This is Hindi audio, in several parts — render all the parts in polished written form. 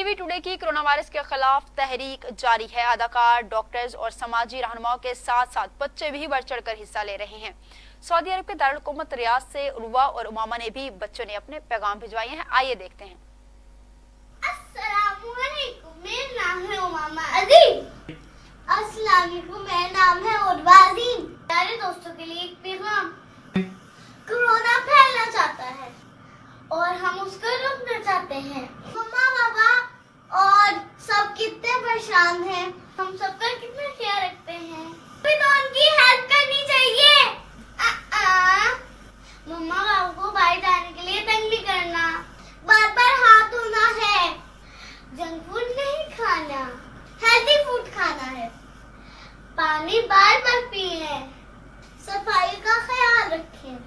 टीवी टुडे की कोरोना वायरस के खिलाफ तहरीक जारी है। अदाकार, डॉक्टर्स और समाजी रहनुमाओं के साथ साथ बच्चे भी बढ़ चढ़कर हिस्सा ले रहे हैं। सऊदी अरब के दारुल हुकूमत रियाद से उर्वा और उमामा ने भी बच्चों ने अपने पैगाम भिजवाए हैं। आइए देखते हैं। अस्सलामुअलैकुम, मेरा नाम है उमामा अजीम। अस्सलामुअलैकुम, मेरा नाम है उर्वा अजीम। प्यारे दोस्तों के लिए एक पैगाम। कोरोना फैलना चाहता है और हम उसको रोकना चाहते हैं। मम्मा पापा और सब कितने परेशान हैं, हम सबका कितना ख्याल रखते हैं, फिर तो उनकी हेल्प करनी चाहिए। मम्मा पापा को बाहर जाने के लिए तंग नहीं करना, बार बार हाथ धोना है, जंक फूड नहीं खाना, हेल्दी फूड खाना है, पानी बार बार पिए, सफाई का ख्याल रखें,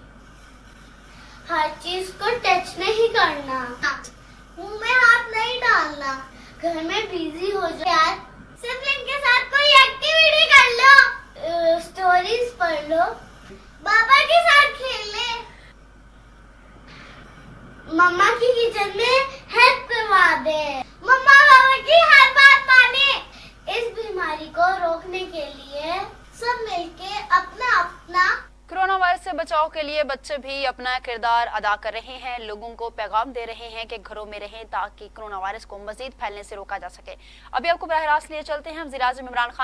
हर चीज को टच नहीं करना, मुंह में हाथ नहीं डालना, घर में बिजी हो जाए, सिबलिंग के साथ कोई एक्टिविटी कर लो, स्टोरीज पढ़ लो, बाबा के साथ खेल ले, मम्मा की किचन में हेल्प करवा दे, मम्मा पापा की हर बात माने। इस बीमारी को रोकने के लिए सब मिलके अपना अपना कोरोना वायरस से बचाव के लिए बच्चे भी अपना किरदार अदा कर रहे हैं। लोगों को पैगाम दे रहे हैं कि घरों में रहें ताकि कोरोना वायरस को मजीद फैलने से रोका जा सके। अभी आपको बराह रास्त लिए चलते हैं। वज़ीर आज़म इमरान खान